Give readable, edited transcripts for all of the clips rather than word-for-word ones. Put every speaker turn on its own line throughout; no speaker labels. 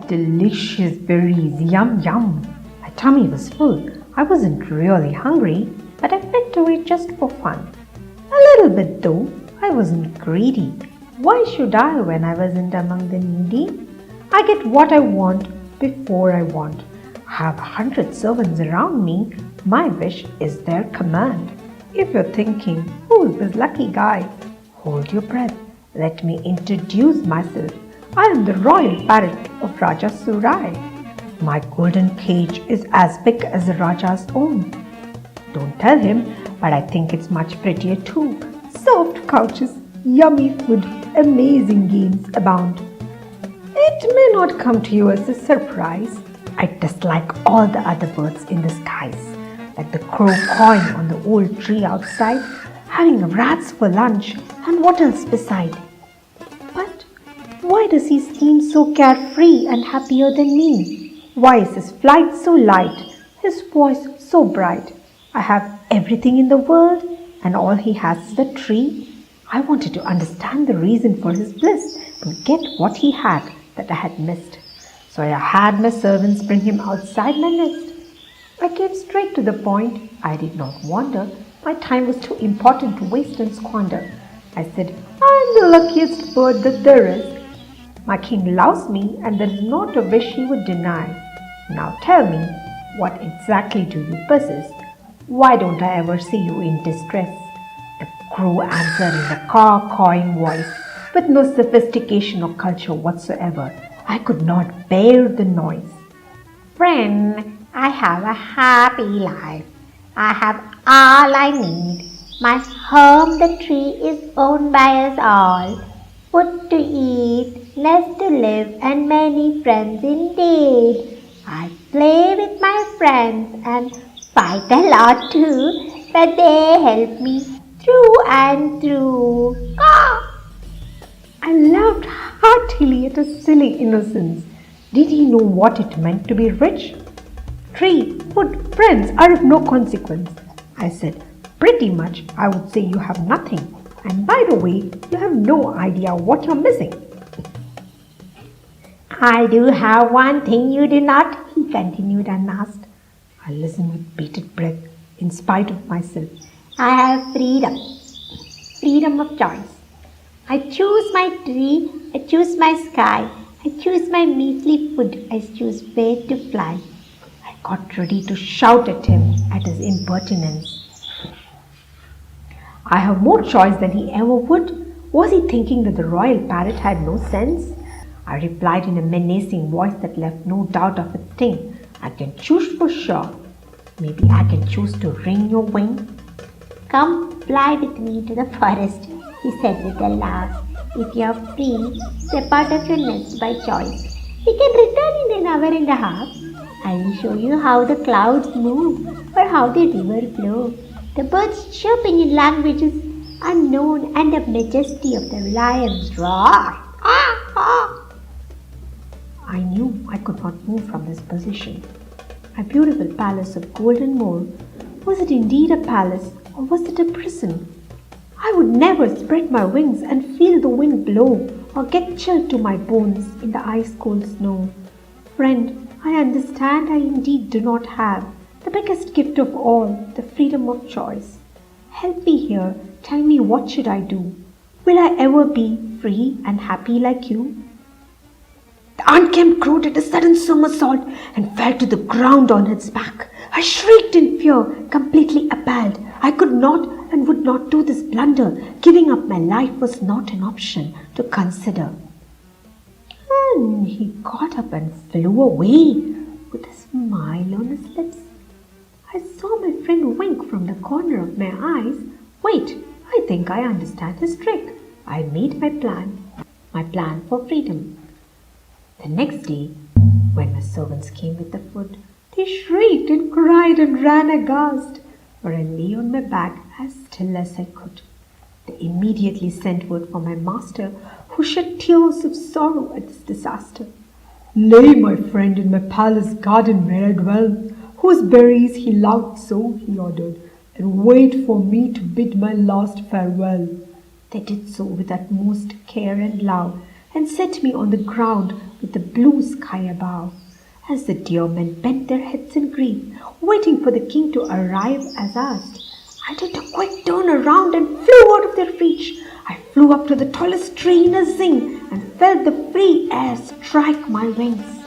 delicious berries, yum yum. My tummy was full. I wasn't really hungry, but I fed to it just for fun. A little bit though. I wasn't greedy. Why should I when I wasn't among the needy? I get what I want before I want. I have 100 servants around me. My wish is their command. If you're thinking, who's this lucky guy? Hold your breath. Let me introduce myself. I am the royal parrot of Raja Surai. My golden cage is as big as the Raja's own. Don't tell him, but I think it's much prettier too. Soft couches, yummy food, amazing games abound. It may not come to you as a surprise. I dislike all the other birds in the skies, like the crow cawing on the old tree outside, having rats for lunch, and what else beside. But why does he seem so carefree and happier than me? Why is his flight so light, his voice so bright? I have everything in the world, and all he has is the tree. I wanted to understand the reason for his bliss and get what he had that I had missed. So I had my servants bring him outside my nest. I came straight to the point. I did not wander. My time was too important to waste and squander. I said, I'm the luckiest bird that there is. My king loves me, and there is not a wish he would deny. Now tell me, what exactly do you possess? Why don't I ever see you in distress? The crow answered in the caw-cawing voice, with no sophistication or culture whatsoever. I could not bear the noise.
Friend, I have a happy life. I have all I need. My home, the tree, is owned by us all. Food to eat, nest to live, and many friends indeed. I play with my friends and fight a lot too, but they help me through and through.
I laughed heartily at his silly innocence. Did he know what it meant to be rich? Tree, food, friends are of no consequence. I said, pretty much I would say you have nothing. And by the way, you have no idea what you're missing.
I do have one thing you do not, he continued unasked.
I listened with bated breath, in spite of myself.
I have freedom. Freedom of choice. I choose my tree, I choose my sky, I choose my measly food, I choose where to fly.
I got ready to shout at him, at his impertinence. I have more choice than he ever would. Was he thinking that the royal parrot had no sense? I replied in a menacing voice that left no doubt of its sting. I can choose for sure. Maybe I can choose to wring your wing.
Come fly with me to the forest, he said with a laugh. If you are free, step out of your nest by choice. We can return in an hour and a half. I will show you how the clouds move or how the river flows. The birds chirping in languages unknown and the majesty of the lion's roar.
I knew I could not move from this position. My beautiful palace of golden moor, was it indeed a palace or was it a prison? I would never spread my wings and feel the wind blow or get chilled to my bones in the ice-cold snow. Friend, I understand I indeed do not have the biggest gift of all, the freedom of choice. Help me here. Tell me, what should I do? Will I ever be free and happy like you? The unkempt crow did a sudden somersault and fell to the ground on its back. I shrieked in fear, completely appalled. I could not and would not do this blunder. Giving up my life was not an option to consider. And he got up and flew away with a smile on his lips. I saw my friend wink from the corner of my eyes. Wait, I think I understand his trick. I made my plan for freedom. The next day, when my servants came with the food, they shrieked and cried and ran aghast, for I lay on my back as still as I could. They immediately sent word for my master, who shed tears of sorrow at this disaster. Lay my friend in my palace garden where I dwell, whose berries he loved so, he ordered, and wait for me to bid my last farewell. They did so with utmost care and love, and set me on the ground with the blue sky above. As the dear men bent their heads in grief, waiting for the king to arrive as asked, I did a quick turn around and flew out of their reach. I flew up to the tallest tree in a zing and felt the free air strike my wings.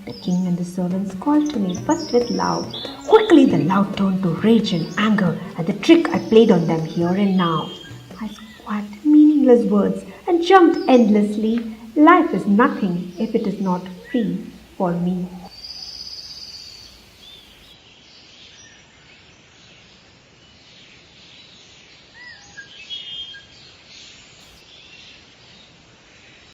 The king and the servants called to me, first with love. Quickly the loud turned to rage and anger at the trick I played on them here and now. I squawked meaningless words and jumped endlessly. Life is nothing if it is not free for me.